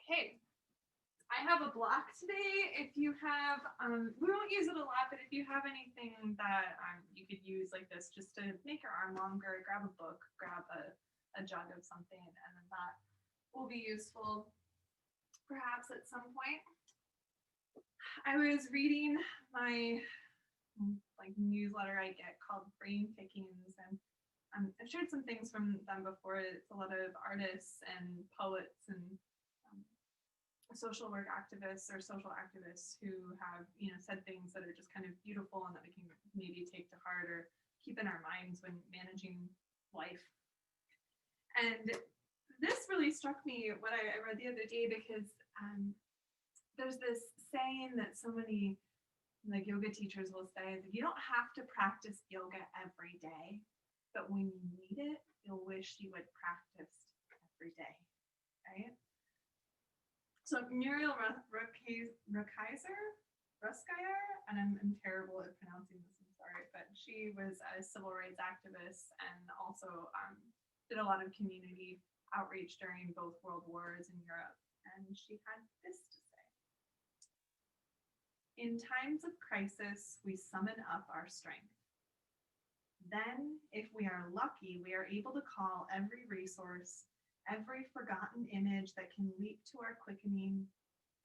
Hey, I have a block today. If you have, we won't use it a lot, but if you have anything that you could use like this just to make your arm longer, grab a book, grab a jug of something, and then that will be useful perhaps at some point. I was reading my like newsletter I get called Brain Pickings, and I've shared some things from them before. It's a lot of artists and poets and um, social work activists or social activists who have said things that are just kind of beautiful and that we can maybe take to heart or keep in our minds when managing life. And this really struck me when I read the other day because there's this saying that so many like yoga teachers will say that you don't have to practice yoga every day, but when you need it, you'll wish you would practice every day, right? So Muriel Rukeyser, and I'm terrible at pronouncing this, I'm sorry, but she was a civil rights activist and also did a lot of community outreach during both world wars in Europe. And she had this to say. In times of crisis, we summon up our strength. Then, if we are lucky, we are able to call every resource, every forgotten image that can leap to our quickening,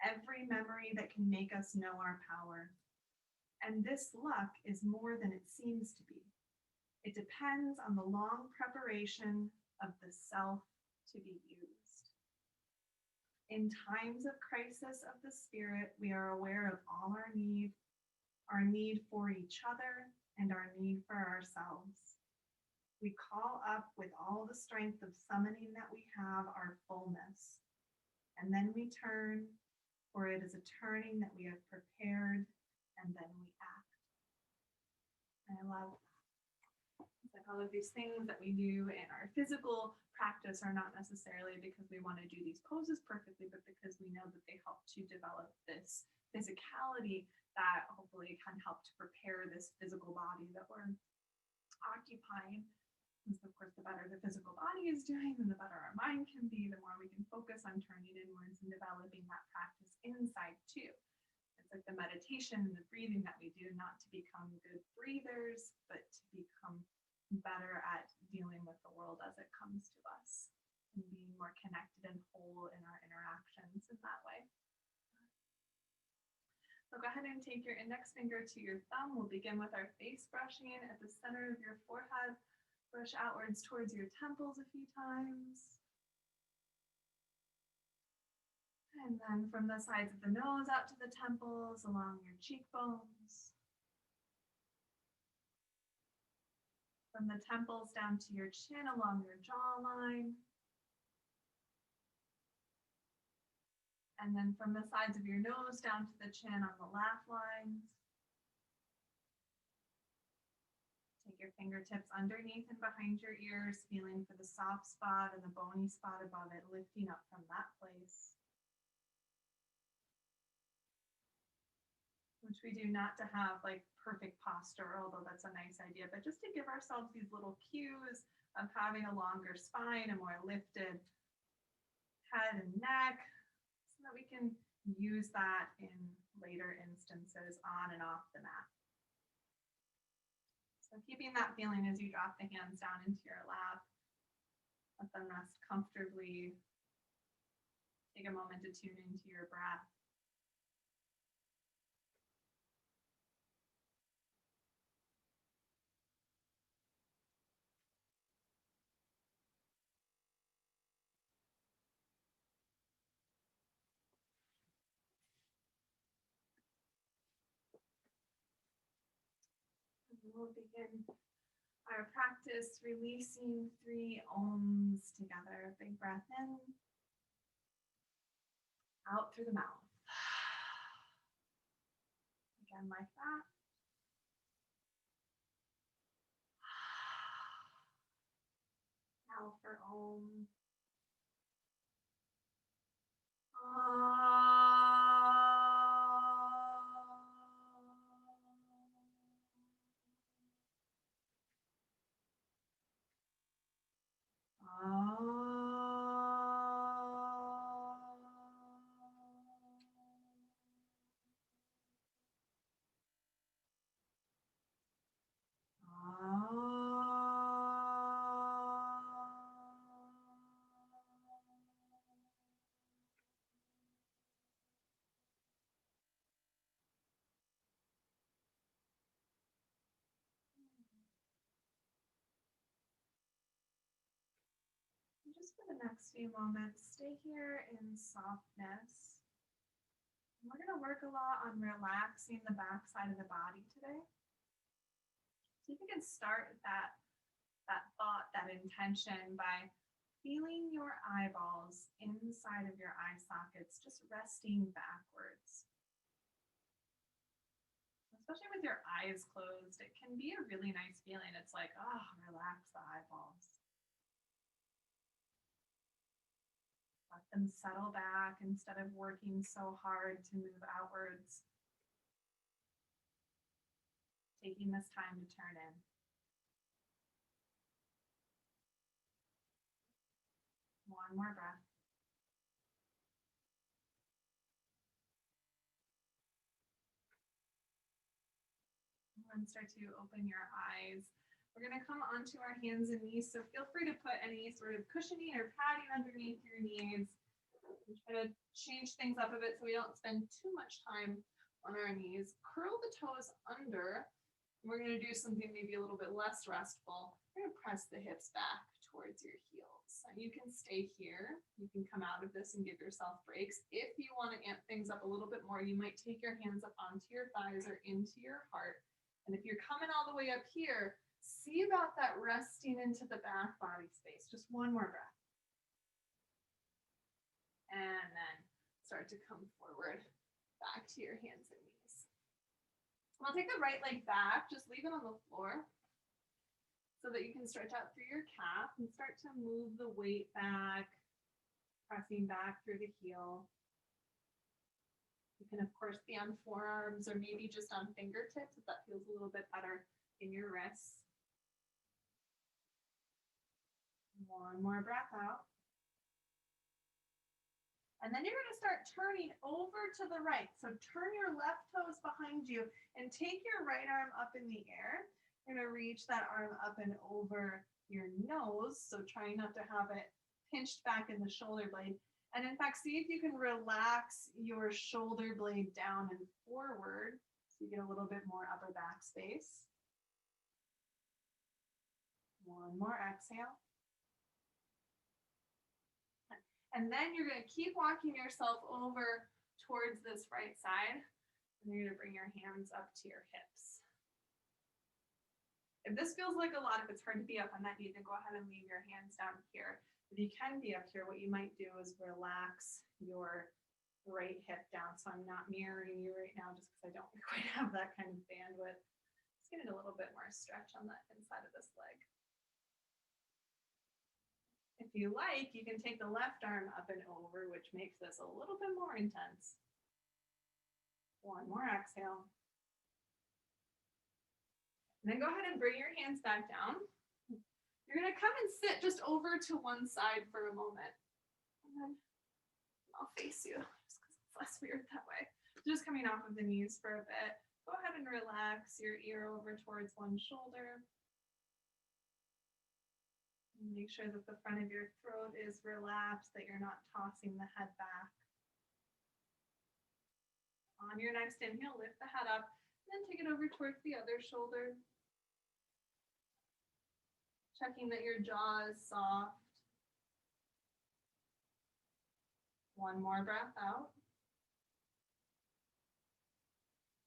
every memory that can make us know our power. And this luck is more than it seems to be. It depends on the long preparation of the self to be used. In times of crisis of the spirit, we are aware of all our need for each other, and our need for ourselves. We call up with all the strength of summoning that we have our fullness. And then we turn, for it is a turning that we have prepared, and then we act. And I love it's like all of these things that we do in our physical practice are not necessarily because we want to do these poses perfectly, but because we know that they help to develop this physicality that hopefully can help to prepare this physical body that we're occupying. And so of course, the better the physical body is doing, and the better our mind can be, the more we can focus on turning inwards and developing that practice inside too. It's like the meditation and the breathing that we do, not to become good breathers, but to become better at dealing with the world as it comes to us and being more connected and whole in our interactions in that way. So go ahead and take your index finger to your thumb. We'll begin with our face brushing at the center of your forehead. Brush outwards towards your temples a few times. And then from the sides of the nose out to the temples, along your cheekbones. From the temples down to your chin, along your jawline. And then from the sides of your nose down to the chin on the laugh lines. Take your fingertips underneath and behind your ears, feeling for the soft spot and the bony spot above it, lifting up from that place. Which we do not to have like perfect posture, although that's a nice idea, but just to give ourselves these little cues of having a longer spine, a more lifted head and neck, so that we can use that in later instances on and off the mat. So keeping that feeling as you drop the hands down into your lap, let them rest comfortably. Take a moment to tune into your breath. We'll begin our practice releasing 3 ohms together. Big breath in, out through the mouth. Again, like that. Now for om. the next few moments, stay here in softness. We're going to work a lot on relaxing the back side of the body today. So you can start that thought, that intention by feeling your eyeballs inside of your eye sockets, just resting backwards. Especially with your eyes closed, it can be a really nice feeling. It's like, oh, relax the eyeballs. Let them settle back instead of working so hard to move outwards. Taking this time to turn in. One more breath. And start to open your eyes. We're going to come onto our hands and knees, so feel free to put any sort of cushioning or padding underneath your knees. And try to change things up a bit so we don't spend too much time on our knees. Curl the toes under. We're going to do something maybe a little bit less restful. We're going to press the hips back towards your heels. And you can stay here. You can come out of this and give yourself breaks. If you want to amp things up a little bit more, you might take your hands up onto your thighs or into your heart. And if you're coming all the way up here, see about that resting into the back body space. Just one more breath. And then start to come forward back to your hands and knees. I'll take the right leg back, just leave it on the floor so that you can stretch out through your calf and start to move the weight back, pressing back through the heel. You can, of course, be on forearms or maybe just on fingertips if that feels a little bit better in your wrists. One more breath out. And then you're going to start turning over to the right. So turn your left toes behind you and take your right arm up in the air. You're going to reach that arm up and over your nose. So try not to have it pinched back in the shoulder blade. And in fact, see if you can relax your shoulder blade down and forward so you get a little bit more upper back space. One more exhale. And then you're going to keep walking yourself over towards this right side. And you're going to bring your hands up to your hips. If this feels like a lot, if it's hard to be up on that knee, then go ahead and leave your hands down here. If you can be up here, what you might do is relax your right hip down. So I'm not mirroring you right now just because I don't quite have that kind of bandwidth. Just getting a little bit more stretch on that inside of this leg. If you like, you can take the left arm up and over, which makes this a little bit more intense. One more exhale. And then go ahead and bring your hands back down. You're going to come and sit just over to one side for a moment. And then I'll face you just because it's less weird that way. Just coming off of the knees for a bit. Go ahead and relax your ear over towards one shoulder. And make sure that the front of your throat is relaxed, that you're not tossing the head back. On your next inhale, lift the head up, and then take it over towards the other shoulder. Checking that your jaw is soft. One more breath out.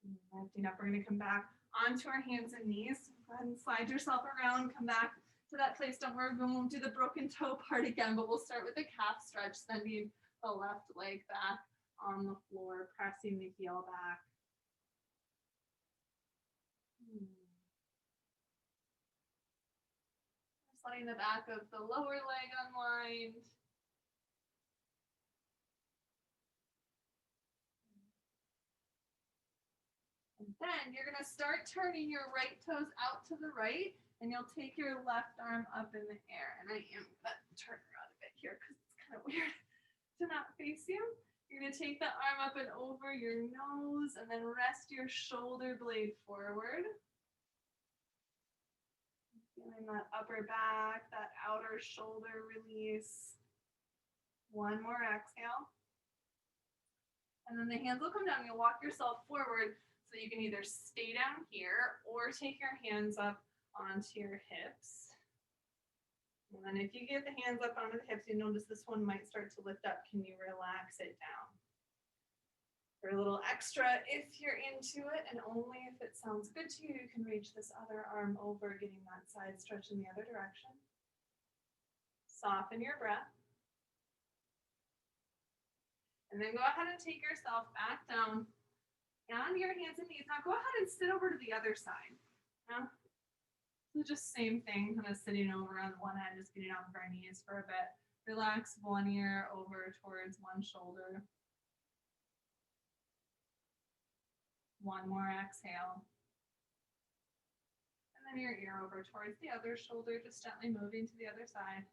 And lifting up, we're going to come back onto our hands and knees. Go ahead and slide yourself around, come back to that place. Don't worry, we won't do the broken toe part again, but we'll start with the calf stretch, sending the left leg back on the floor, pressing the heel back. Just letting the back of the lower leg unwind. And then you're going to start turning your right toes out to the right, and you'll take your left arm up in the air. And I am going to turn around a bit here because it's kind of weird to not face you. You're going to take the arm up and over your nose and then rest your shoulder blade forward. Feeling that upper back, that outer shoulder release. One more exhale. And then the hands will come down. You'll walk yourself forward so you can either stay down here or take your hands up onto your hips. And then if you get the hands up onto the hips, you notice this one might start to lift up. Can you relax it down? For a little extra, if you're into it, and only if it sounds good to you, you can reach this other arm over, getting that side stretch in the other direction. Soften your breath. And then go ahead and take yourself back down onto your hands and knees. Now go ahead and sit over to the other side. Yeah. So just same thing, kind of sitting over on one end, just getting off of our knees for a bit. Relax one ear over towards one shoulder. One more exhale. And then your ear over towards the other shoulder, just gently moving to the other side.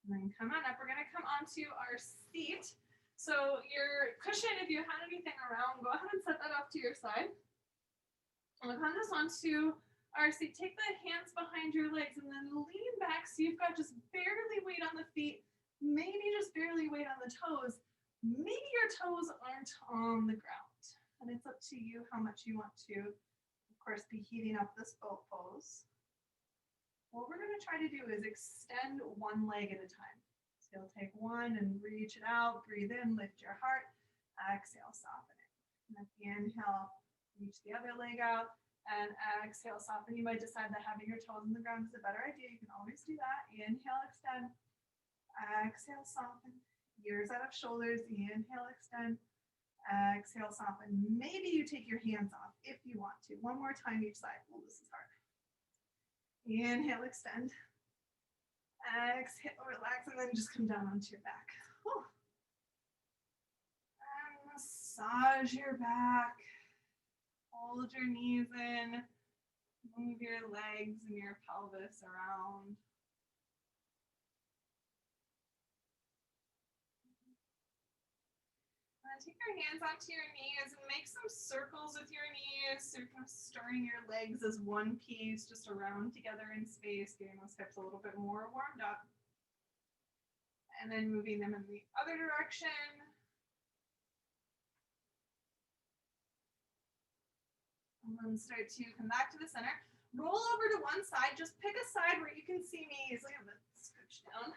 And then come on up. We're going to come onto our seat. So your cushion, if you had anything around, go ahead and set that off to your side. And we'll come this onto our seat. Take the hands behind your legs and then lean back so you've got just barely weight on the feet, maybe just barely weight on the toes. Maybe your toes aren't on the ground. And it's up to you how much you want to, of course, be heating up this boat pose. What we're going to try to do is extend one leg at a time. So you'll take one and reach it out, breathe in, lift your heart, exhale, soften it. And at the inhale, reach the other leg out, and exhale, soften. You might decide that having your toes on the ground is a better idea. You can always do that. Inhale, extend, exhale, soften. Ears out of shoulders, inhale, extend, exhale, soften. Maybe you take your hands off if you want to. One more time each side. Oh, this is hard. Inhale, extend. Exhale, relax, and then just come down onto your back. Whew. And massage your back. Hold your knees in. Move your legs and your pelvis around. Take your hands onto your knees and make some circles with your knees. So you're kind of stirring your legs as one piece, just around together in space, getting those hips a little bit more warmed up. And then moving them in the other direction. And then start to come back to the center. Roll over to one side. Just pick a side where you can see me easily. I'm going to scooch down.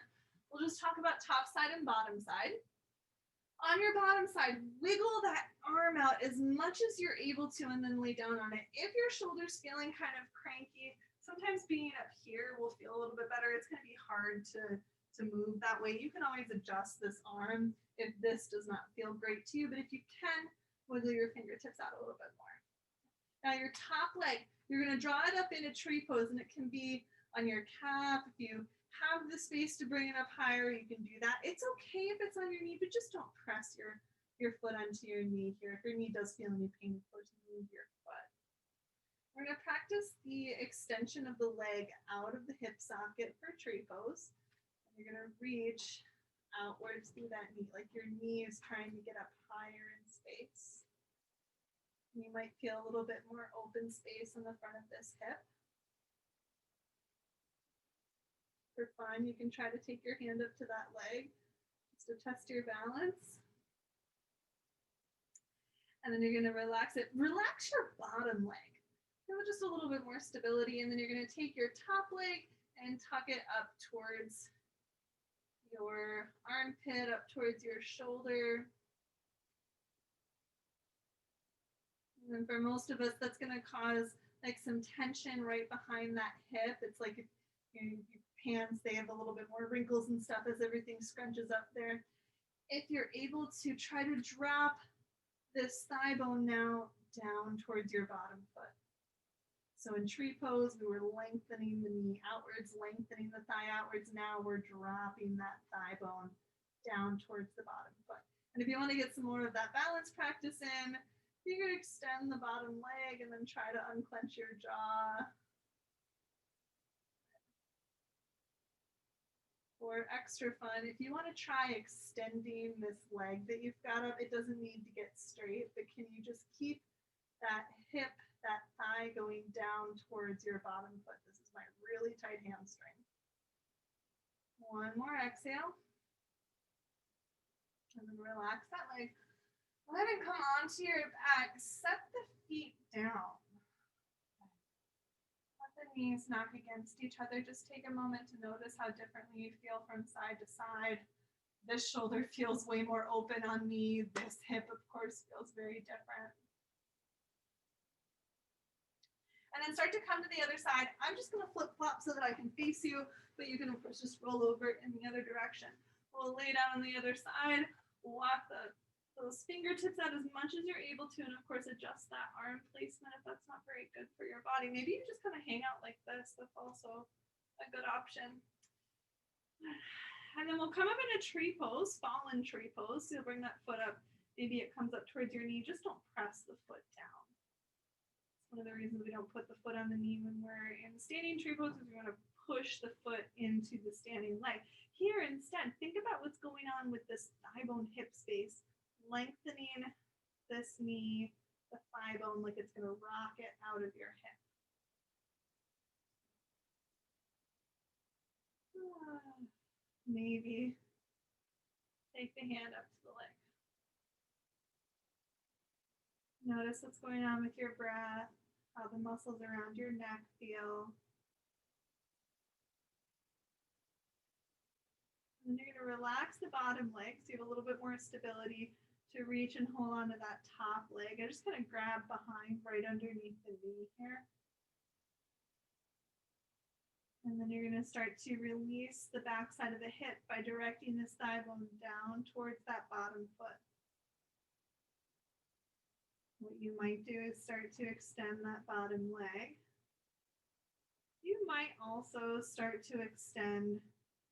We'll just talk about top side and bottom side. On your bottom side, wiggle that arm out as much as you're able to and then lay down on it. If your shoulder's feeling kind of cranky, sometimes being up here will feel a little bit better. It's going to be hard to move that way. You can always adjust this arm if this does not feel great to you, but if you can, wiggle your fingertips out a little bit more. Now your top leg, you're going to draw it up in a tree pose, and it can be on your calf. If you have the space to bring it up higher, you can do that. It's okay if it's on your knee, but just don't press your foot onto your knee here. If your knee does feel any pain, of course, move your foot. We're going to practice the extension of the leg out of the hip socket for tree pose. And you're going to reach outwards through that knee, like your knee is trying to get up higher in space. You might feel a little bit more open space in the front of this hip. For fun, you can try to take your hand up to that leg just to test your balance. And then you're going to relax it. Relax your bottom leg. Feel just a little bit more stability. And then you're going to take your top leg and tuck it up towards your armpit, up towards your shoulder. And then for most of us, that's going to cause like some tension right behind that hip. It's like if your pants, they have a little bit more wrinkles and stuff as everything scrunches up there. If you're able to try to drop this thigh bone now down towards your bottom foot. So in tree pose, we were lengthening the knee outwards, lengthening the thigh outwards. Now we're dropping that thigh bone down towards the bottom foot. And if you want to get some more of that balance practice in, you can extend the bottom leg and then try to unclench your jaw. For extra fun, if you want to try extending this leg that you've got up, it doesn't need to get straight, but can you just keep that hip, that thigh going down towards your bottom foot? This is my really tight hamstring. One more exhale. And then relax that leg. Go ahead and come onto your back. Set the feet down. the knees knock against each other. Just take a moment to notice how differently you feel from side to side. This shoulder feels way more open on me. This hip, of course, feels very different. And then start to come to the other side. I'm just going to flip flop so that I can face you, but you can, of course, just roll over in the other direction. We'll lay down on the other side, walk those fingertips out as much as you're able to, and of course, adjust that arm placement if that's not very good for your body. Maybe you just kind of hang out like this. That's also a good option. And then we'll come up in a tree pose, fallen tree pose. So you'll bring that foot up. Maybe it comes up towards your knee. Just don't press the foot down. It's one of the reasons we don't put the foot on the knee when we're in standing tree pose, is we want to push the foot into the standing leg. Here, instead, think about what's going on with this thigh bone hip space, lengthening this knee, the thigh bone, like it's going to rock it out of your hip. Maybe take the hand up to the leg. Notice what's going on with your breath, how the muscles around your neck feel. And you're going to relax the bottom leg so you have a little bit more stability to reach and hold on to that top leg. I just kind of grab behind right underneath the knee here. And then you're going to start to release the back side of the hip by directing this thigh bone down towards that bottom foot. What you might do is start to extend that bottom leg. You might also start to extend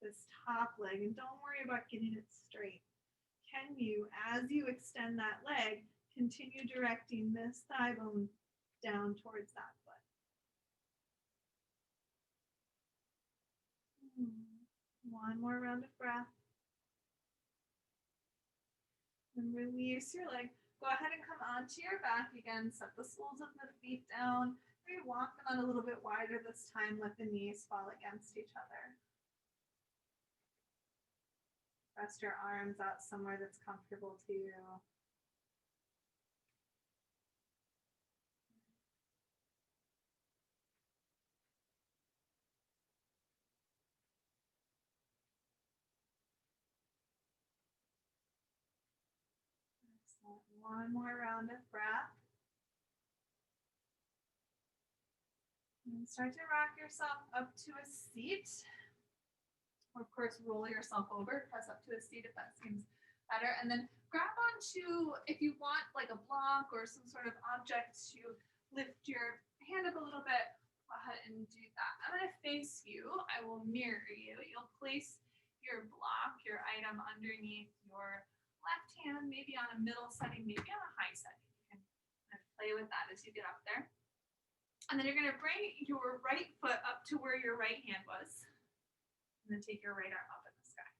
this top leg, and don't worry about getting it straight. Can you, as you extend that leg, continue directing this thigh bone down towards that foot? One more round of breath. And release your leg. Go ahead and come onto your back again. Set the soles of the feet down. Maybe walk them out a little bit wider this time. Let the knees fall against each other. Rest your arms out somewhere that's comfortable to you. Excellent. One more round of breath. And start to rock yourself up to a seat. Or of course, roll yourself over, press up to a seat if that seems better. And then grab onto, if you want, like a block or some sort of object to lift your hand up a little bit, go ahead and do that. I'm going to face you. I will mirror you. You'll place your block, your item underneath your left hand, maybe on a middle setting, maybe on a high setting. You can kind of play with that as you get up there. And then you're going to bring your right foot up to where your right hand was. And then take your right arm up in the sky.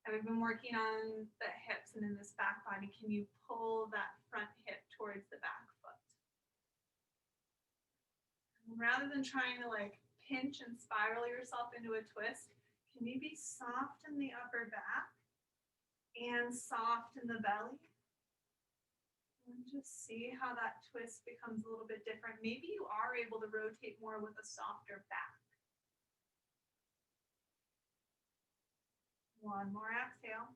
And we've been working on the hips and in this back body. Can you pull that front hip towards the back foot? And rather than trying to like pinch and spiral yourself into a twist, can you be soft in the upper back and soft in the belly? And just see how that twist becomes a little bit different. Maybe you are able to rotate more with a softer back. One more exhale.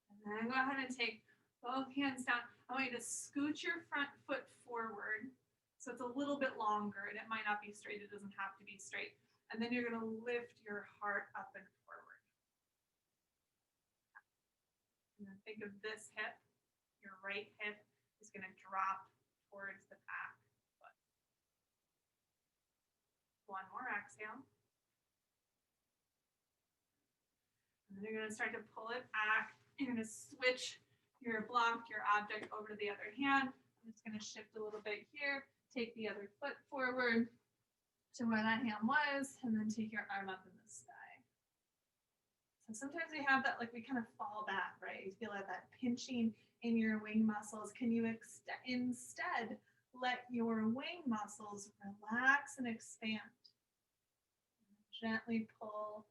And then go ahead and take both hands down. I want you to scoot your front foot forward so it's a little bit longer, and it might not be straight. It doesn't have to be straight. And then you're going to lift your heart up and forward. And then think of this hip. Your right hip is going to drop towards the back foot. One more exhale. And then you're going to start to pull it back. You're going to switch your block, your object, over to the other hand. I'm just going to shift a little bit here. Take the other foot forward to where that hand was, and then take your arm up in the sky. So sometimes we have that, like we kind of fall back, right? You feel like that pinching in your wing muscles. Can you instead let your wing muscles relax and expand? Gently pull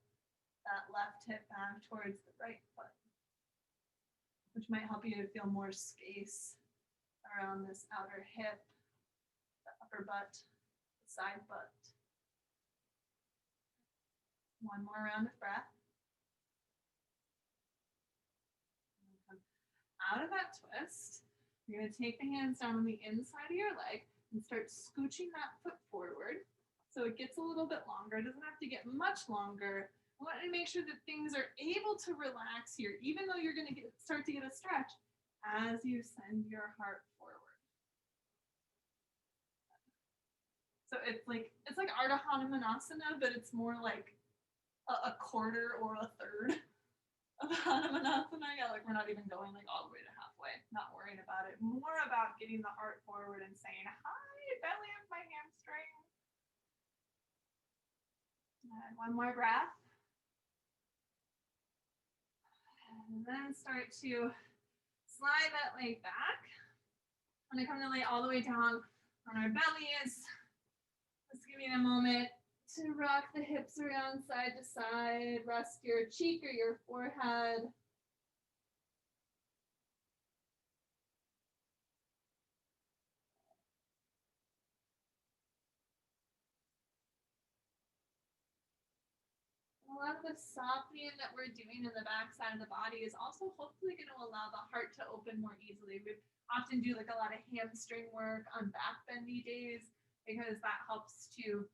that left hip back towards the right foot, which might help you to feel more space around this outer hip, the upper butt, side butt. One more round of breath. Out of that twist, you're going to take the hands down on the inside of your leg and start scooching that foot forward so it gets a little bit longer. It doesn't have to get much longer. I want to make sure that things are able to relax here, even though you're going to start to get a stretch as you send your heart forward. So it's like Ardha Hanumanasana, but it's more like a quarter or a third of Hanumanasana. Yeah, like we're not even going like all the way to halfway. Not worrying about it. More about getting the heart forward and saying, "Hi, belly of my hamstring." And one more breath. And then start to slide that leg back. I'm going to come to lay all the way down on our bellies. Just give me a moment to rock the hips around side to side. Rest your cheek or your forehead. A lot of the softening that we're doing in the back side of the body is also hopefully going to allow the heart to open more easily. We often do like a lot of hamstring work on back bendy days because that helps to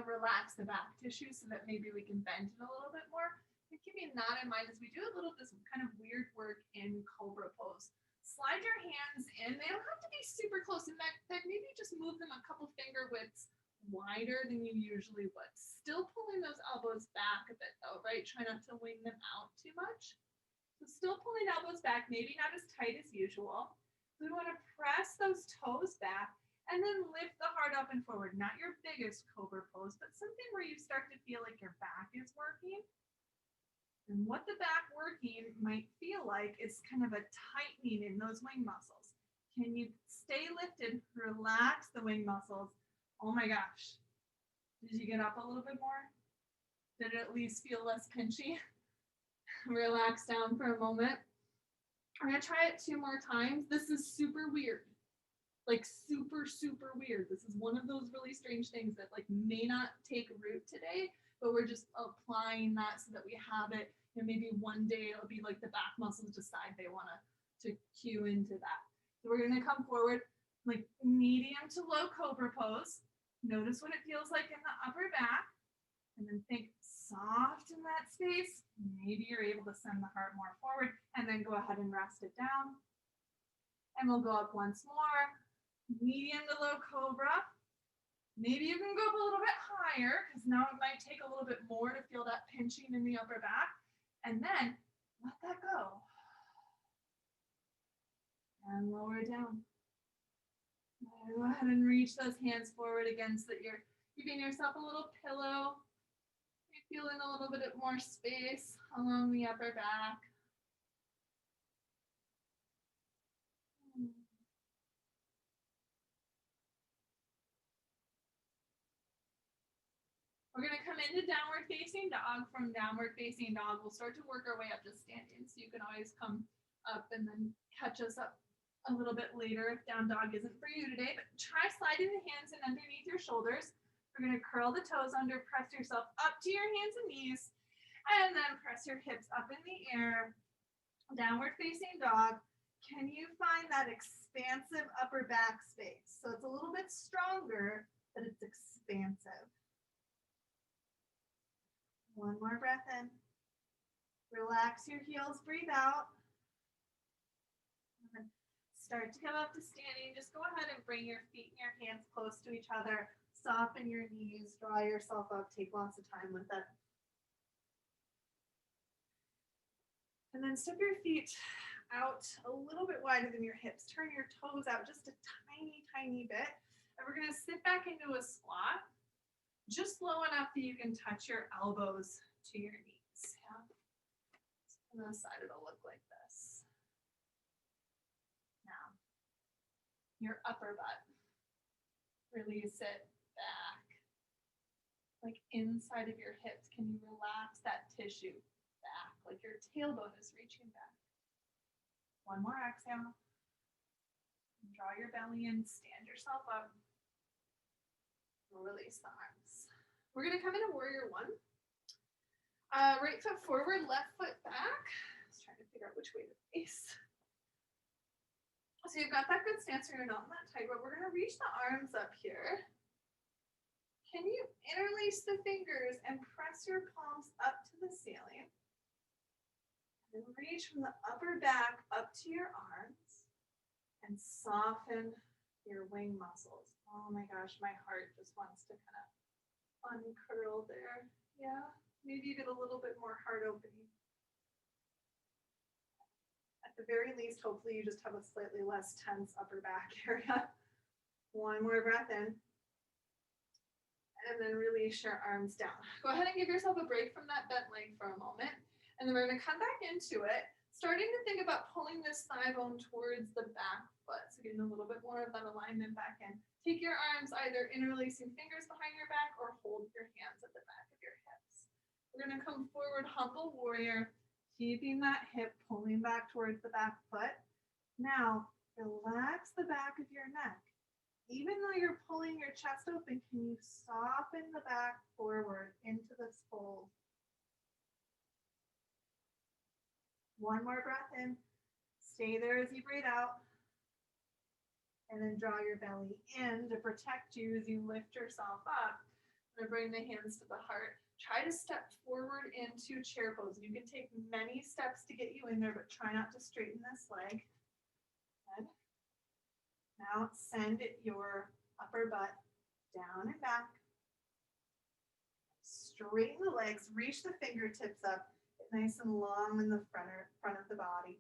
relax the back tissue so that maybe we can bend it a little bit more. And keeping that in mind as we do a little of this kind of weird work in Cobra pose. Slide your hands in. They don't have to be super close. In fact, maybe just move them a couple finger widths wider than you usually would. Still pulling those elbows back a bit though, right? Try not to wing them out too much. So still pulling elbows back, maybe not as tight as usual. So we want to press those toes back and then lift the heart up and forward. Not your biggest Cobra pose, but something where you start to feel like your back is working. And what the back working might feel like is kind of a tightening in those wing muscles. Can you stay lifted? Relax the wing muscles. Oh my gosh. Did you get up a little bit more? Did it at least feel less pinchy? Relax down for a moment. I'm going to try it 2 more times. This is super weird. Like super, super weird. This is one of those really strange things that like may not take root today, but we're just applying that so that we have it. And maybe one day it'll be like the back muscles decide they want to cue into that. So we're going to come forward like medium to low Cobra pose. Notice what it feels like in the upper back. And then think soft in that space. Maybe you're able to send the heart more forward and then go ahead and rest it down. And we'll go up once more. Medium to low Cobra. Maybe you can go up a little bit higher because now it might take a little bit more to feel that pinching in the upper back. And then let that go. And lower down. Go ahead and reach those hands forward again so that you're giving yourself a little pillow. You're feeling a little bit more space along the upper back. We're going to come into downward facing dog. From downward facing dog, we'll start to work our way up to standing. So you can always come up and then catch us up a little bit later if down dog isn't for you today. But try sliding the hands in underneath your shoulders. We're going to curl the toes under, press yourself up to your hands and knees, and then press your hips up in the air. Downward facing dog. Can you find that expansive upper back space? So it's a little bit stronger, but it's expansive. One more breath in. Relax your heels, breathe out. And then start to come up to standing. Just go ahead and bring your feet and your hands close to each other. Soften your knees, draw yourself up, take lots of time with it. And then step your feet out a little bit wider than your hips. Turn your toes out just a tiny, tiny bit. And we're going to sit back into a squat. Just low enough that you can touch your elbows to your knees. Yeah. On the side, it'll look like this. Now, your upper butt. Release it back. Like inside of your hips. Can you relax that tissue back? Like your tailbone is reaching back. One more exhale. Draw your belly in, stand yourself up. We'll release the arms. We're gonna come into warrior one. Right foot forward, left foot back. I was trying to figure out which way to face. So you've got that good stance where you're not in that tight, but we're gonna reach the arms up here. Can you interlace the fingers and press your palms up to the ceiling? And then reach from the upper back up to your arms and soften your wing muscles. Oh my gosh, my heart just wants to kind of uncurl there. Yeah, maybe you get a little bit more heart opening. At the very least, hopefully you just have a slightly less tense upper back area. One more breath in. And then release your arms down. Go ahead and give yourself a break from that bent leg for a moment. And then we're gonna come back into it, starting to think about pulling this thigh bone towards the back foot. So getting a little bit more of that alignment back in. Take your arms either interlacing fingers behind your back or hold your hands at the back of your hips. We're gonna come forward, humble warrior, keeping that hip pulling back towards the back foot. Now, relax the back of your neck. Even though you're pulling your chest open, can you soften the back forward into this fold? One more breath in. Stay there as you breathe out. And then draw your belly in to protect you as you lift yourself up. I'm gonna bring the hands to the heart. Try to step forward into chair pose. You can take many steps to get you in there, but try not to straighten this leg. Good. Now send your upper butt down and back. Straighten the legs, reach the fingertips up, nice and long in the front of the body.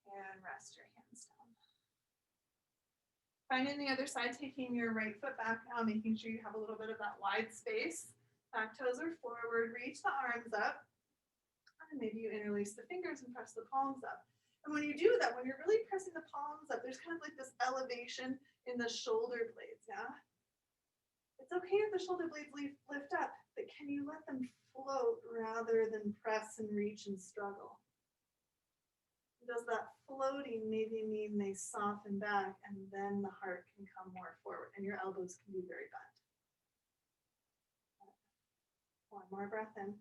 And rest your hands down. Finding the other side, taking your right foot back now, making sure you have a little bit of that wide space. Back toes are forward, reach the arms up. And maybe you interlace the fingers and press the palms up. And when you do that, when you're really pressing the palms up, there's kind of like this elevation in the shoulder blades, yeah? It's okay if the shoulder blades lift up, but can you let them float rather than press and reach and struggle? Does that floating maybe mean they soften back and then the heart can come more forward and your elbows can be very bent? One more breath in.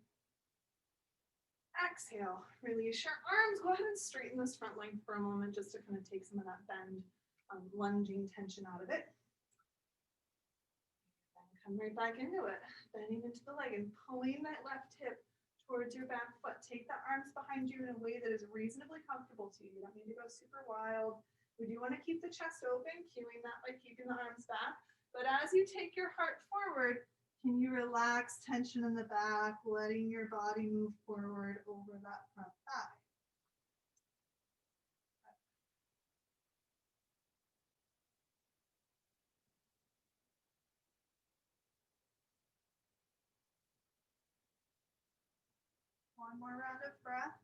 Exhale, release your arms. Go ahead and straighten this front leg for a moment just to kind of take some of that bend, lunging tension out of it. Then come right back into it, bending into the leg and pulling that left hip towards your back foot. Take the arms behind you in a way that is reasonably comfortable to you. You don't need to go super wild. We do want to keep the chest open, cueing that by keeping the arms back. But as you take your heart forward, can you relax tension in the back, letting your body move forward over that front thigh? One more round of breath.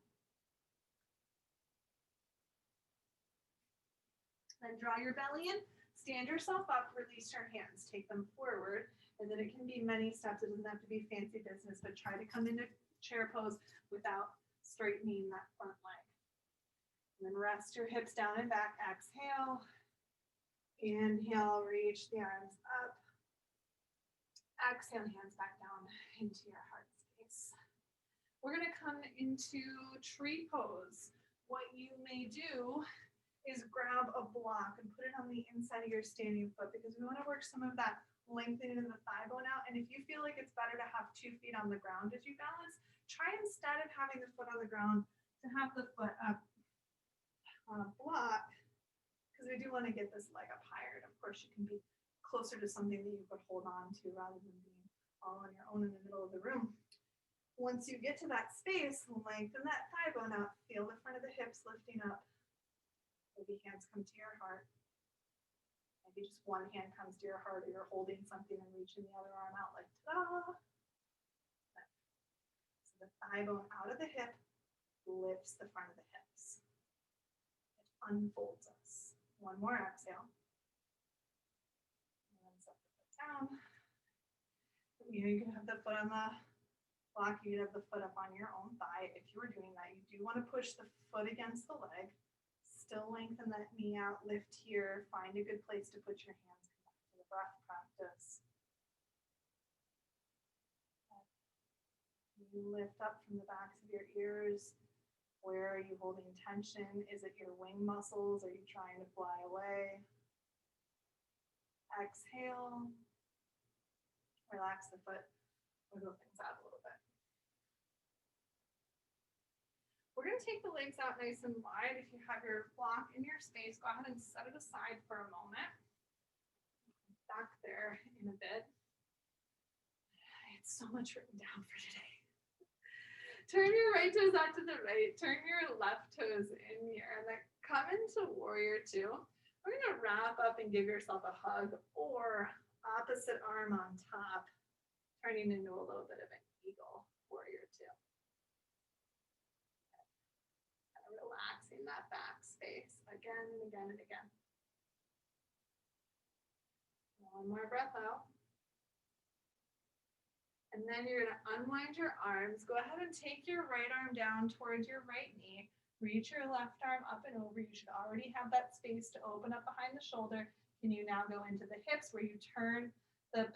Then draw your belly in, stand yourself up, release your hands, take them forward. And then it can be many steps. It doesn't have to be fancy business, but try to come into chair pose without straightening that front leg. And then rest your hips down and back. Exhale. Inhale, reach the arms up. Exhale, hands back down into your heart space. We're going to come into tree pose. What you may do is grab a block and put it on the inside of your standing foot because we want to work some of that lengthening in the thigh bone out. And if you feel like it's better to have 2 feet on the ground as you balance, try instead of having the foot on the ground to have the foot up on a block, because we do want to get this leg up higher. And of course, you can be closer to something that you could hold on to rather than being all on your own in the middle of the room. Once you get to that space, lengthen that thigh bone out, feel the front of the hips lifting up. Maybe hands come to your heart. Maybe just one hand comes to your heart, or you're holding something and reaching the other arm out like ta-da. So the thigh bone out of the hip lifts the front of the hips. It unfolds us. One more exhale. And then set the foot down. You can have the foot on the block. You can have the foot up on your own thigh. If you were doing that, you do want to push the foot against the leg. Still lengthen that knee out, lift here, find a good place to put your hands. Come back to the breath practice. Lift up from the backs of your ears. Where are you holding tension? Is it your wing muscles? Are you trying to fly away? Exhale. Relax the foot. Wiggle things out a little bit. We're going to take the legs out nice and wide. If you have your block in your space, go ahead and set it aside for a moment. Back there in a bit. I had so much written down for today. Turn your right toes out to the right. Turn your left toes in here. And then come into warrior two. We're going to wrap up and give yourself a hug, or opposite arm on top, turning into a little bit of an eagle, warrior two. Kind of relaxing that back space again and again and again. One more breath out. And then you're going to unwind your arms. Go ahead and take your right arm down towards your right knee. Reach your left arm up and over. You should already have that space to open up behind the shoulder. Can you now go into the hips where you turn the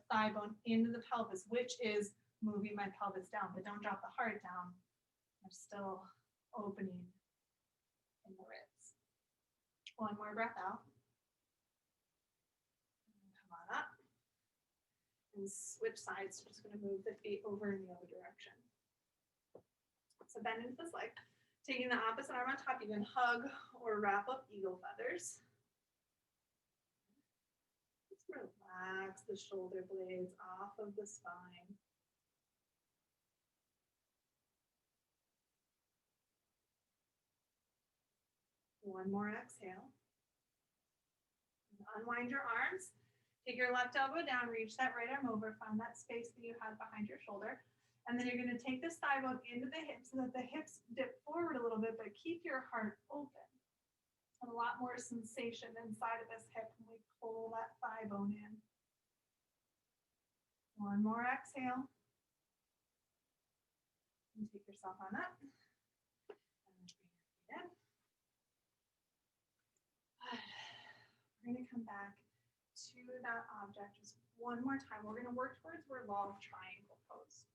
thigh bone into the pelvis, which is moving my pelvis down, but don't drop the heart down. We're still opening in the ribs. One more breath out. Come on up. And switch sides. So just going to move the feet over in the other direction. So bend into this leg. Taking the opposite arm on top, you can hug or wrap up eagle feathers. Just relax the shoulder blades off of the spine. One more exhale. Unwind your arms. Take your left elbow down, reach that right arm over, find that space that you had behind your shoulder. And then you're going to take this thigh bone into the hips so that the hips dip forward a little bit, but keep your heart open. And a lot more sensation inside of this hip when we pull that thigh bone in. One more exhale. And take yourself on up. And bring your feet in. We're going to come back to that object just one more time. We're going to work towards our long triangle pose.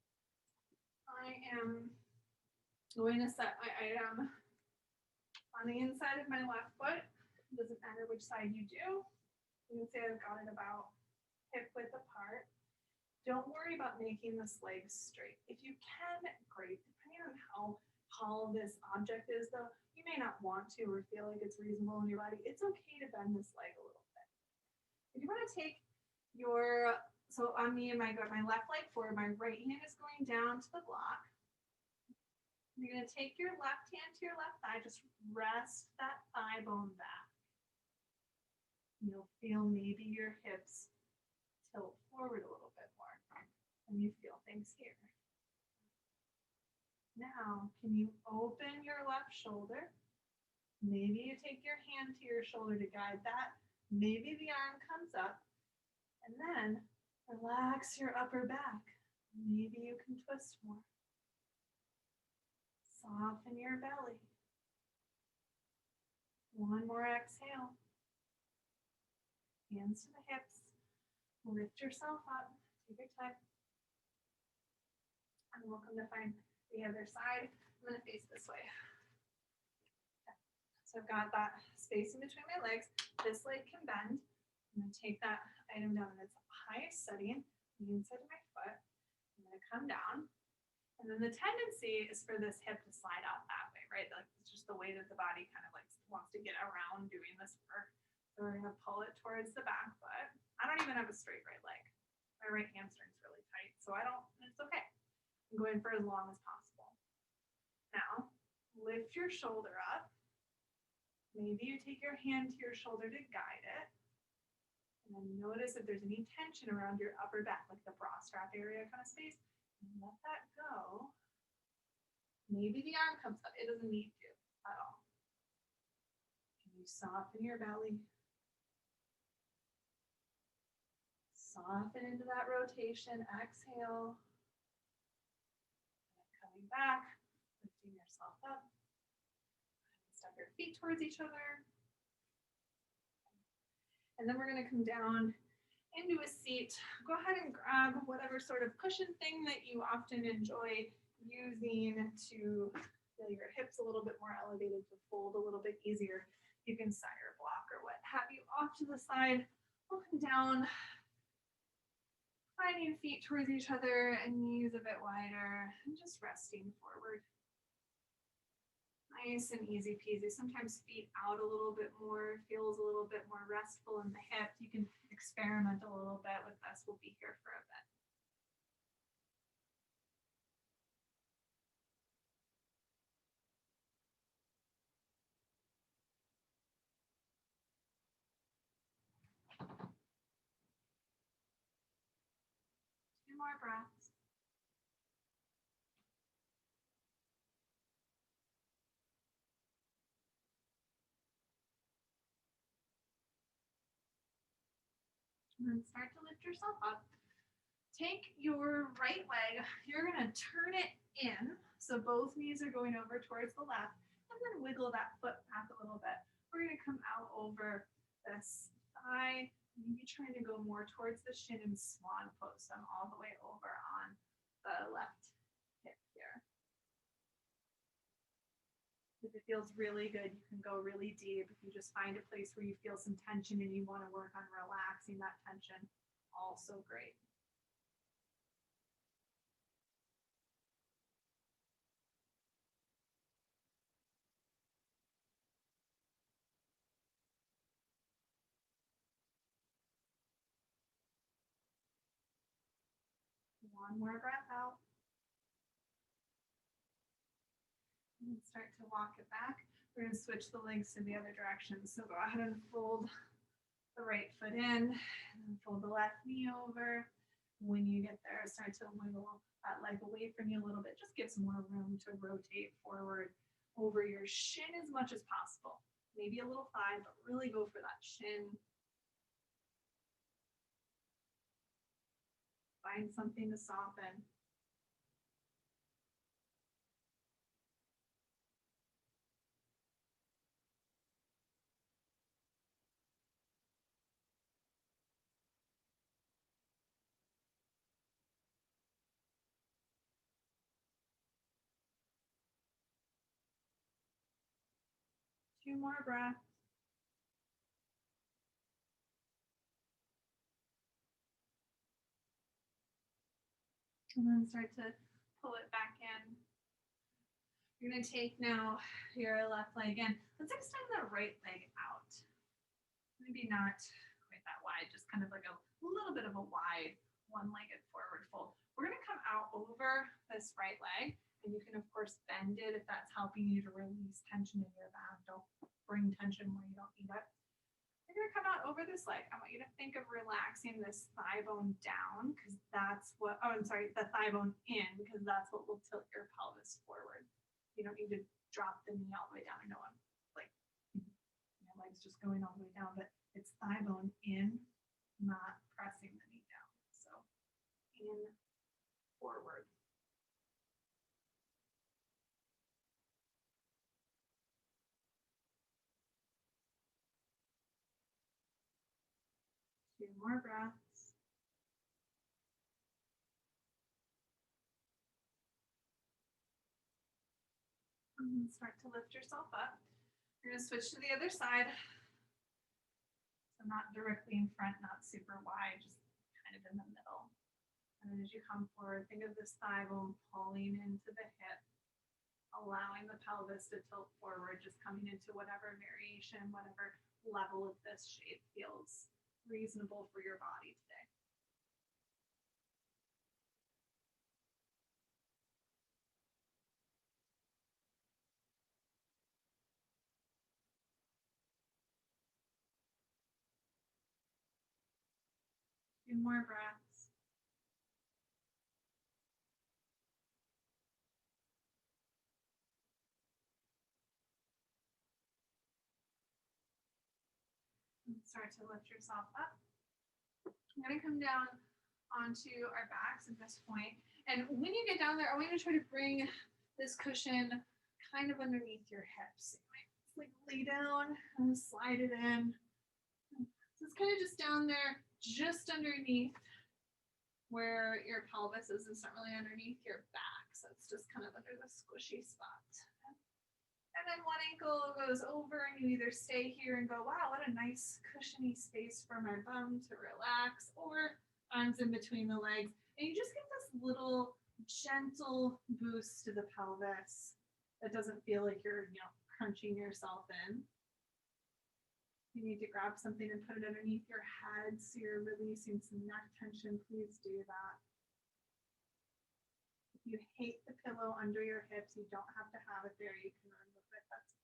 I am going to set my item on the inside of my left foot. It doesn't matter which side you do. You can say I've got it about hip width apart. Don't worry about making this leg straight. If you can, great. Depending on how tall this object is, though, you may not want to or feel like it's reasonable in your body. It's okay to bend this leg a little. If you want to take your, so on me and my left leg forward, my right hand is going down to the block. You're going to take your left hand to your left thigh, just rest that thigh bone back. You'll feel maybe your hips tilt forward a little bit more, and you feel things here. Now, can you open your left shoulder? Maybe you take your hand to your shoulder to guide that. Maybe the arm comes up, and then relax your upper back. Maybe you can twist more. Soften your belly. One more exhale. Hands to the hips. Lift yourself up. Take your time. And welcome to find the other side. I'm going to face this way. So I've got that space in between my legs. This leg can bend. I'm going to take that item down in its highest setting, the inside of my foot. I'm going to come down. And then the tendency is for this hip to slide out that way, right? Like it's just the way that the body kind of like wants to get around doing this work. So we're going to pull it towards the back foot. I don't even have a straight right leg. My right hamstring's really tight, so it's okay. I'm going for as long as possible. Now, lift your shoulder up. Maybe you take your hand to your shoulder to guide it. And then notice if there's any tension around your upper back, like the bra strap area kind of space. And let that go. Maybe the arm comes up. It doesn't need to at all. Can you soften your belly? Soften into that rotation. Exhale. And coming back, lifting yourself up. Step your feet towards each other. And then we're going to come down into a seat. Go ahead and grab whatever sort of cushion thing that you often enjoy using to feel your hips a little bit more elevated, to fold a little bit easier. You can set your block or what have you off to the side, looking down, finding feet towards each other and knees a bit wider, and just resting forward. Nice and easy peasy. Sometimes feet out a little bit more, feels a little bit more restful in the hip. You can experiment a little bit with this. We'll be here for a bit. Two more breaths. And then start to lift yourself up. Take your right leg, you're gonna turn it in, so both knees are going over towards the left, and then wiggle that foot back a little bit. We're gonna come out over this thigh, maybe trying to go more towards the shin and swan pose. So I'm all the way over on the left hip here. If it feels really good, you can go really deep. If you just find a place where you feel some tension and you want to work on relaxing that tension, also great. One more breath out. And start to walk it back. We're going to switch the legs to the other direction. So go ahead and fold the right foot in, and then fold the left knee over. When you get there, start to wiggle that leg away from you a little bit. Just give some more room to rotate forward over your shin as much as possible. Maybe a little thigh, but really go for that shin. Find something to soften. Two more breaths. And then start to pull it back in. You're going to take now your left leg in. Let's extend the right leg out. Maybe not quite that wide, just kind of like a little bit of a wide one-legged forward fold. We're going to come out over this right leg, and you can, of course, bend it if that's helping you to release tension in your back. Don't bring tension where you don't need it. You're going to come out over this leg. I want you to think of relaxing this thigh bone down, because that's what, oh, I'm sorry, the thigh bone in, because that's what will tilt your pelvis forward. You don't need to drop the knee all the way down. I know I'm like, my leg's just going all the way down, but it's thigh bone in, not pressing the knee down. So in, forward. Two more breaths. And start to lift yourself up. You're going to switch to the other side. So not directly in front, not super wide, just kind of in the middle. And then as you come forward, think of this thigh bone pulling into the hip, allowing the pelvis to tilt forward, just coming into whatever variation, whatever level of this shape feels reasonable for your body today. Two more breaths. And start to lift yourself up. I'm going to come down onto our backs at this point. And when you get down there, I want you to try to bring this cushion kind of underneath your hips. Like lay down and slide it in. So it's kind of just down there, just underneath where your pelvis is. It's not really underneath your back, so it's just kind of under the squishy spot. And then one ankle goes over and you either stay here and go, wow, what a nice cushiony space for my bum to relax, or arms in between the legs. And you just get this little gentle boost to the pelvis that doesn't feel like you're, crunching yourself in. You need to grab something and put it underneath your head so you're releasing some neck tension. Please do that. If you hate the pillow under your hips, you don't have to have it there. You can remove it. That's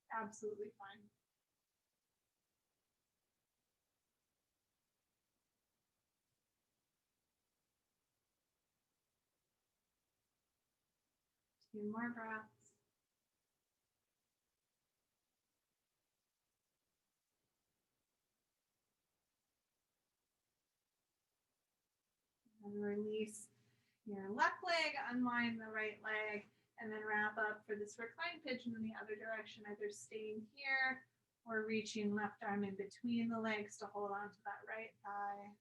absolutely fine. Two more breaths. And release your left leg, unwind the right leg, and then wrap up for this reclined pigeon in the other direction, either staying here or reaching left arm in between the legs to hold on to that right thigh.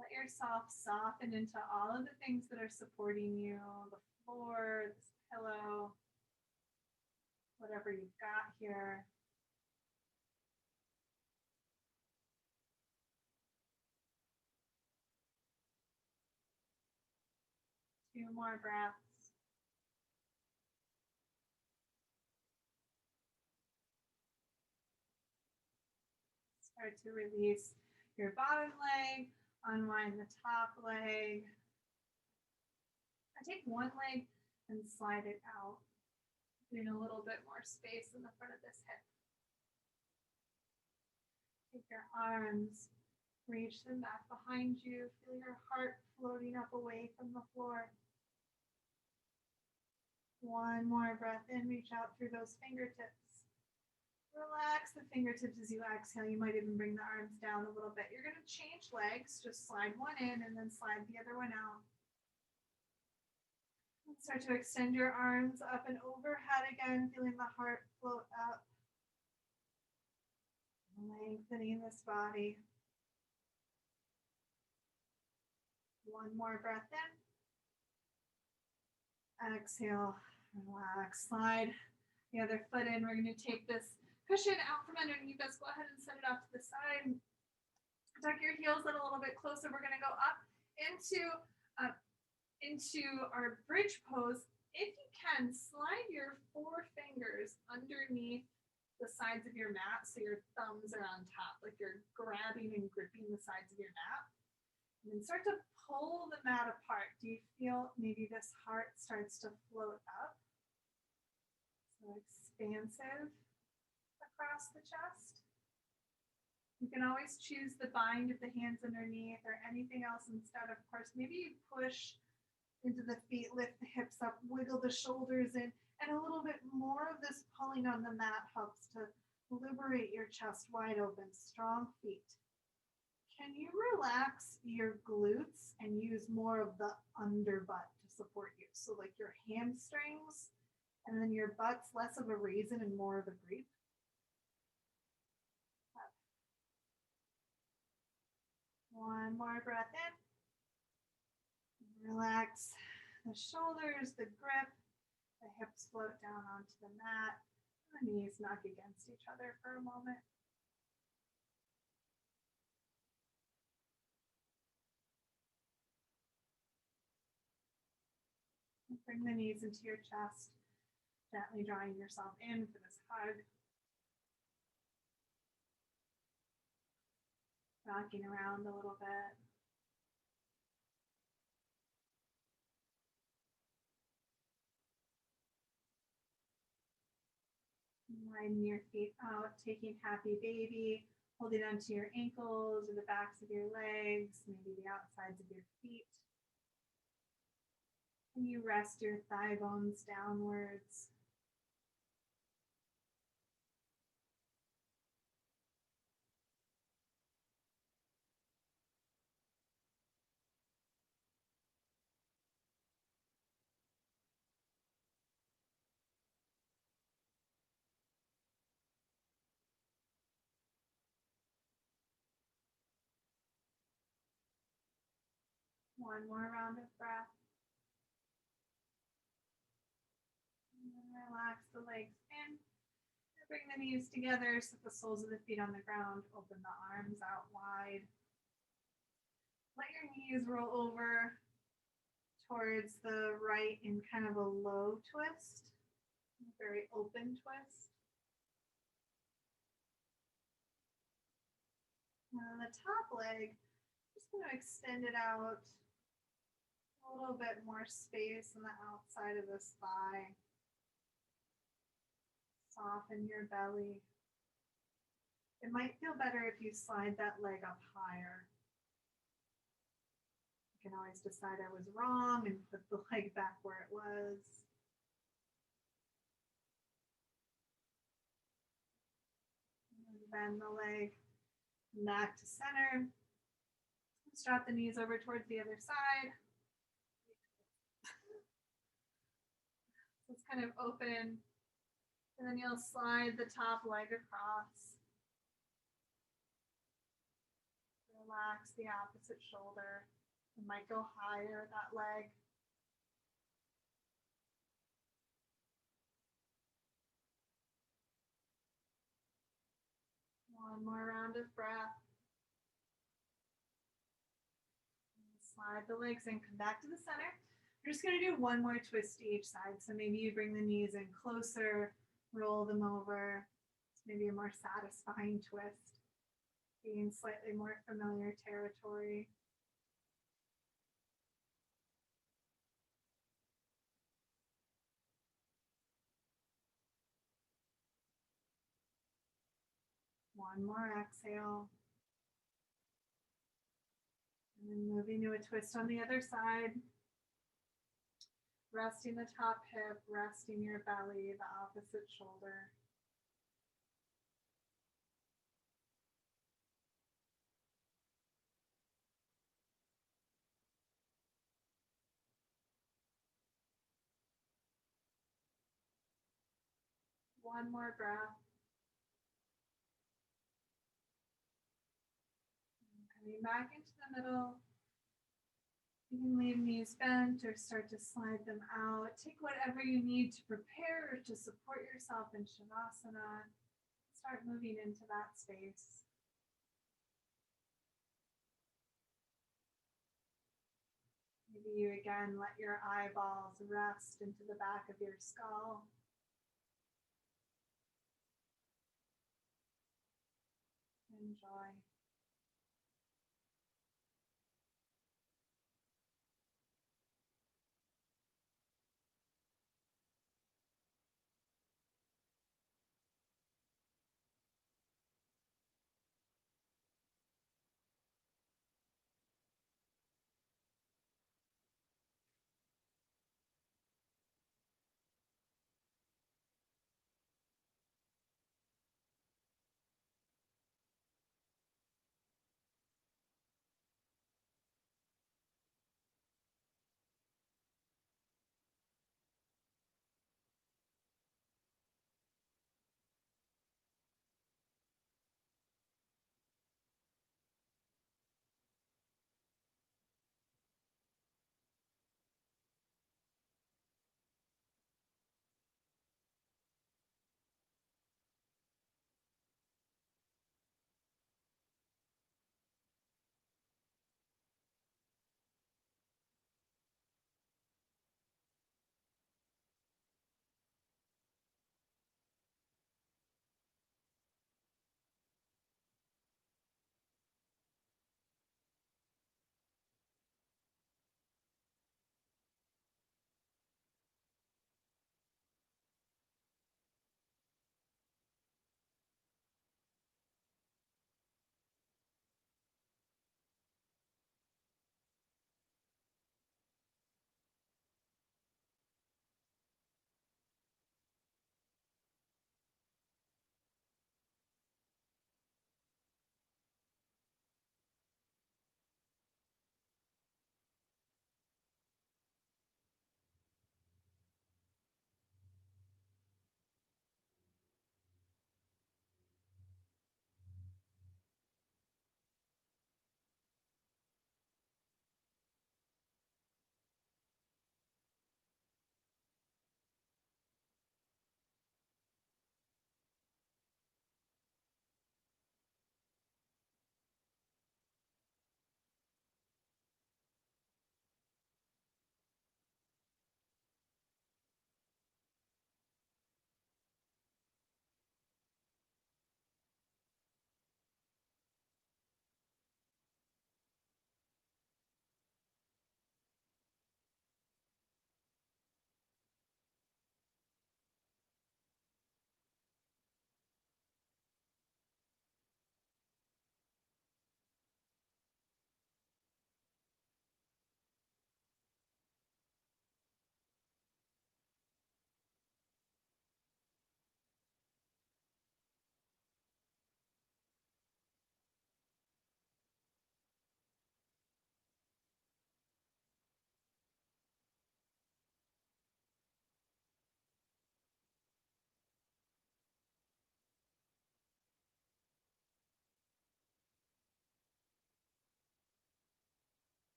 Let yourself soften into all of the things that are supporting you, the floor, this pillow, whatever you've got here. Two more breaths. Start to release your bottom leg, unwind the top leg. I take one leg and slide it out, getting a little bit more space in the front of this hip. Take your arms, reach them back behind you. Feel your heart floating up away from the floor. One more breath in, reach out through those fingertips. Relax the fingertips as you exhale. You might even bring the arms down a little bit. You're going to change legs. Just slide one in and then slide the other one out. And start to extend your arms up and overhead again, feeling the heart float up. Lengthening this body. One more breath in. Exhale, relax, slide the other foot in. We're going to take this cushion out from underneath us. Go ahead and set it off to the side. Tuck your heels in a little bit closer. We're going to go up into our bridge pose. If you can, slide your four fingers underneath the sides of your mat so your thumbs are on top, like you're grabbing and gripping the sides of your mat. And then start to pull the mat apart. Do you feel maybe this heart starts to float up? So expansive across the chest. You can always choose the bind of the hands underneath or anything else instead. Of course, maybe you push into the feet, lift the hips up, wiggle the shoulders in, and a little bit more of this pulling on the mat helps to liberate your chest wide open, strong feet. Can you relax your glutes and use more of the under butt to support you? So like your hamstrings, and then your butt's less of a raisin and more of a grape. One more breath in. Relax the shoulders, the grip, the hips float down onto the mat, the knees knock against each other for a moment. Bring the knees into your chest, gently drawing yourself in for this hug. Rocking around a little bit. Widen your feet out, taking happy baby, holding onto your ankles or the backs of your legs, maybe the outsides of your feet. And you rest your thigh bones downwards. One more round of breath. And then relax the legs in. Bring the knees together, set the soles of the feet on the ground, open the arms out wide. Let your knees roll over towards the right in kind of a low twist, a very open twist. And the top leg, just going to extend it out a little bit more space on the outside of this thigh. Soften your belly. It might feel better if you slide that leg up higher. You can always decide I was wrong and put the leg back where it was. Bend the leg back to center. Let's drop the knees over towards the other side. So it's kind of open. And then you'll slide the top leg across. Relax the opposite shoulder. You might go higher that leg. One more round of breath. Slide the legs in, come back to the center. We're just going to do one more twist to each side. So maybe you bring the knees in closer, roll them over. It's maybe a more satisfying twist, being slightly more familiar territory. One more exhale. And then moving to a twist on the other side. Resting the top hip, resting your belly, the opposite shoulder. One more breath. Coming back into the middle. You can leave knees bent or start to slide them out. Take whatever you need to prepare to support yourself in Shavasana. Start moving into that space. Maybe you again let your eyeballs rest into the back of your skull. Enjoy.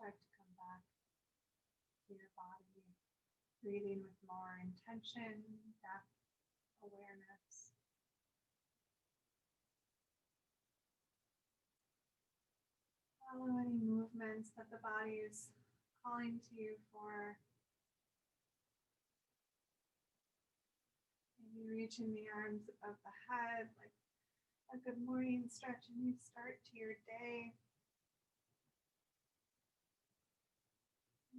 Start to come back to your body, breathing with more intention, depth, awareness. Follow any movements that the body is calling to you for. Maybe reaching the arms above the head, like a good morning stretch, and you start to your day.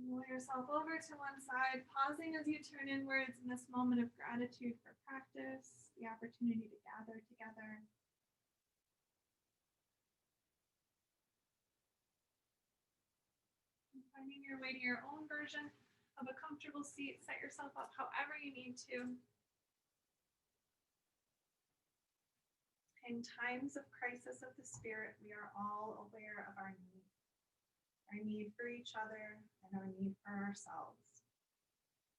Roll yourself over to one side, pausing as you turn inwards in this moment of gratitude for practice, the opportunity to gather together. And finding your way to your own version of a comfortable seat, set yourself up however you need to. In times of crisis of the spirit, we are all aware of our need for each other, and our need for ourselves.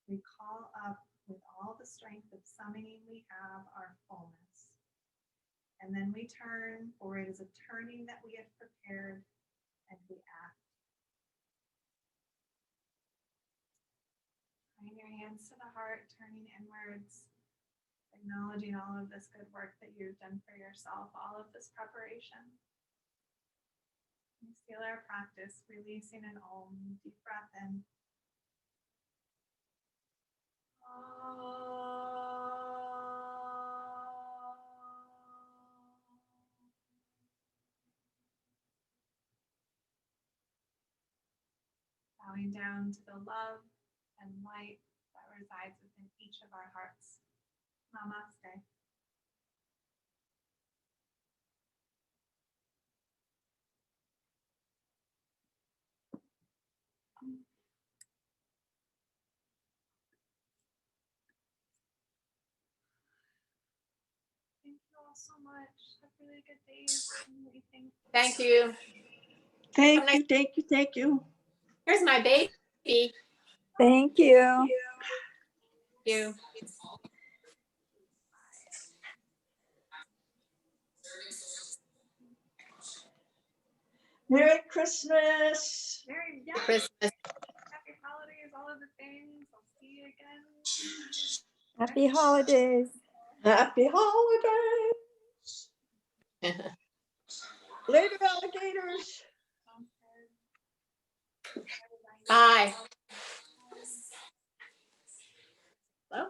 We call up with all the strength of summoning we have our fullness. And then we turn, for it is a turning that we have prepared, and we act. Bring your hands to the heart, turning inwards, acknowledging all of this good work that you've done for yourself, all of this preparation. We seal our practice, releasing an Om. Deep breath in. Bowing down to the love and light that resides within each of our hearts. Namaste. Thank you all so much. Have really good days. What do you think? Thank you. Thank you, thank you, thank you. Here's my baby. Thank you. You. Merry Christmas. Merry Christmas. Happy holidays, all of the things. I'll see you again. Happy holidays. Happy holidays. Later, alligators. Sounds good. Bye. Hello?